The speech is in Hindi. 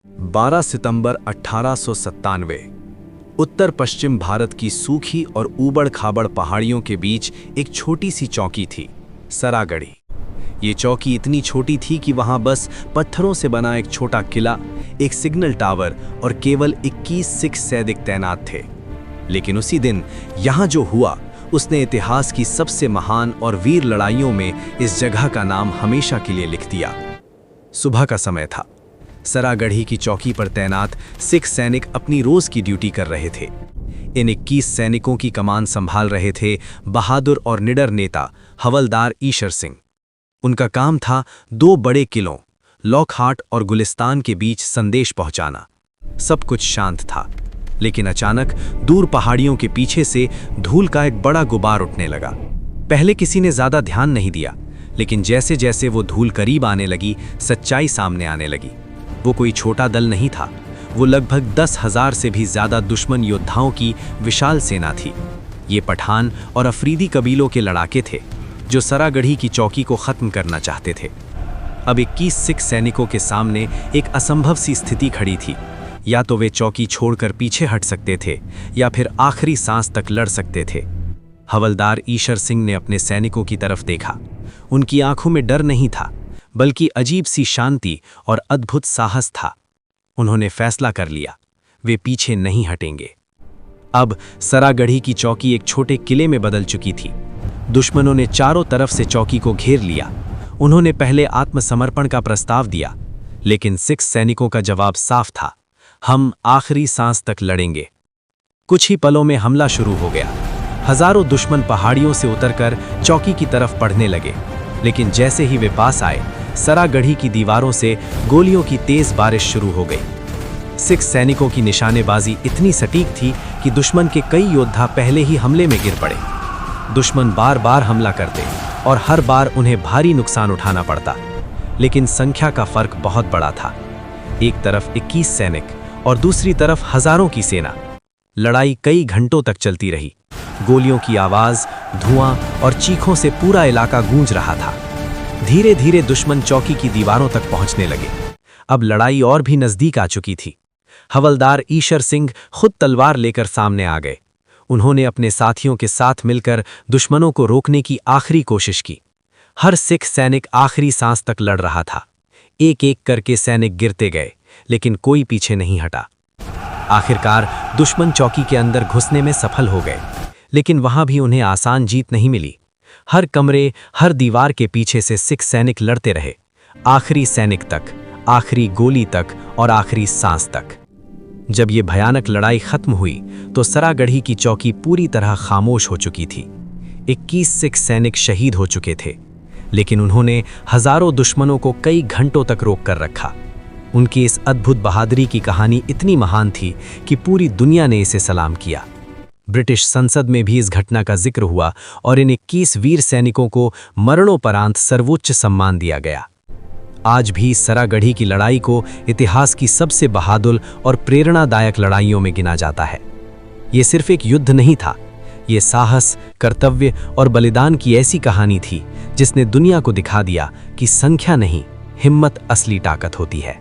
12 सितंबर 1897। उत्तर पश्चिम भारत की सूखी और ऊबड़-खाबड़ पहाड़ियों के बीच एक छोटी सी चौकी थी, सरागढ़ी। ये चौकी इतनी छोटी थी कि वहां बस पत्थरों से बना एक छोटा किला, एक सिग्नल टावर और केवल 21 सिख सैनिक तैनात थे। लेकिन उसी दिन यहां जो हुआ उसने इतिहास की सबसे महान और वीर लड़ाइयों में इस जगह का नाम हमेशा के लिए लिख दिया। सुबह का समय था। सरागढ़ी की चौकी पर तैनात सिख सैनिक अपनी रोज की ड्यूटी कर रहे थे। इन 21 सैनिकों की कमान संभाल रहे थे बहादुर और निडर नेता हवलदार ईशर सिंह। उनका काम था 2 बड़े किलों लॉकहार्ट और गुलिस्तान के बीच संदेश पहुंचाना। सब कुछ शांत था, लेकिन अचानक दूर पहाड़ियों के पीछे से धूल का एक बड़ा गुबार उठने लगा। पहले किसी ने ज्यादा ध्यान नहीं दिया, लेकिन जैसे जैसे वो धूल करीब आने लगी, सच्चाई सामने आने लगी। वो कोई छोटा दल नहीं था, वो लगभग 10,000 से भी ज्यादा दुश्मन योद्धाओं की विशाल सेना थी। ये पठान और अफरीदी कबीलों के लड़ाके थे, जो सरागढ़ी की चौकी को खत्म करना चाहते थे। अब 21 सिख सैनिकों के सामने एक असंभव सी स्थिति खड़ी थी। या तो वे चौकी छोड़कर पीछे हट सकते थे, या फिर आखिरी सांस तक लड़ सकते थे। हवलदार ईशर सिंह ने अपने सैनिकों की तरफ देखा। उनकी आंखों में डर नहीं था, बल्कि अजीब सी शांति और अद्भुत साहस था। उन्होंने फैसला कर लिया, वे पीछे नहीं हटेंगे। अब सरागढ़ी की चौकी एक छोटे किले में बदल चुकी थी। दुश्मनों ने चारों तरफ से चौकी को घेर लिया। उन्होंने पहले आत्मसमर्पण का प्रस्ताव दिया, लेकिन सिख सैनिकों का जवाब साफ था, हम आखिरी सांस तक लड़ेंगे। कुछ ही पलों में हमला शुरू हो गया। हजारों दुश्मन पहाड़ियों से उतरकर चौकी की तरफ बढ़ने लगे, लेकिन जैसे ही वे पास आए, सरागढ़ी की दीवारों से गोलियों की तेज बारिश शुरू हो गई। सिख सैनिकों की निशानेबाजी इतनी सटीक थी कि दुश्मन के कई योद्धा पहले ही हमले में गिर पड़े। दुश्मन बार बार हमला करते और हर बार उन्हें भारी नुकसान उठाना पड़ता, लेकिन संख्या का फर्क बहुत बड़ा था। एक तरफ 21 सैनिक और दूसरी तरफ हजारों की सेना। लड़ाई कई घंटों तक चलती रही। गोलियों की आवाज, धुआं और चीखों से पूरा इलाका गूंज रहा था। धीरे धीरे दुश्मन चौकी की दीवारों तक पहुंचने लगे। अब लड़ाई और भी नजदीक आ चुकी थी। हवलदार ईशर सिंह खुद तलवार लेकर सामने आ गए। उन्होंने अपने साथियों के साथ मिलकर दुश्मनों को रोकने की आखिरी कोशिश की। हर सिख सैनिक आखिरी सांस तक लड़ रहा था। एक एक करके सैनिक गिरते गए, लेकिन कोई पीछे नहीं हटा। आखिरकार दुश्मन चौकी के अंदर घुसने में सफल हो गए, लेकिन वहां भी उन्हें आसान जीत नहीं मिली। हर कमरे, हर दीवार के पीछे से सिख सैनिक लड़ते रहे, आखिरी सैनिक तक, आखिरी गोली तक और आखिरी सांस तक। जब ये भयानक लड़ाई खत्म हुई तो सरागढ़ी की चौकी पूरी तरह खामोश हो चुकी थी। 21 सिख सैनिक शहीद हो चुके थे, लेकिन उन्होंने हजारों दुश्मनों को कई घंटों तक रोक कर रखा। उनकी इस अद्भुत बहादुरी की कहानी इतनी महान थी कि पूरी दुनिया ने इसे सलाम किया। ब्रिटिश संसद में भी इस घटना का जिक्र हुआ और इन 21 वीर सैनिकों को मरणोपरांत सर्वोच्च सम्मान दिया गया। आज भी सरागढ़ी की लड़ाई को इतिहास की सबसे बहादुर और प्रेरणादायक लड़ाइयों में गिना जाता है। ये सिर्फ एक युद्ध नहीं था, ये साहस, कर्तव्य और बलिदान की ऐसी कहानी थी जिसने दुनिया को दिखा दिया कि संख्या नहीं, हिम्मत असली ताकत होती है।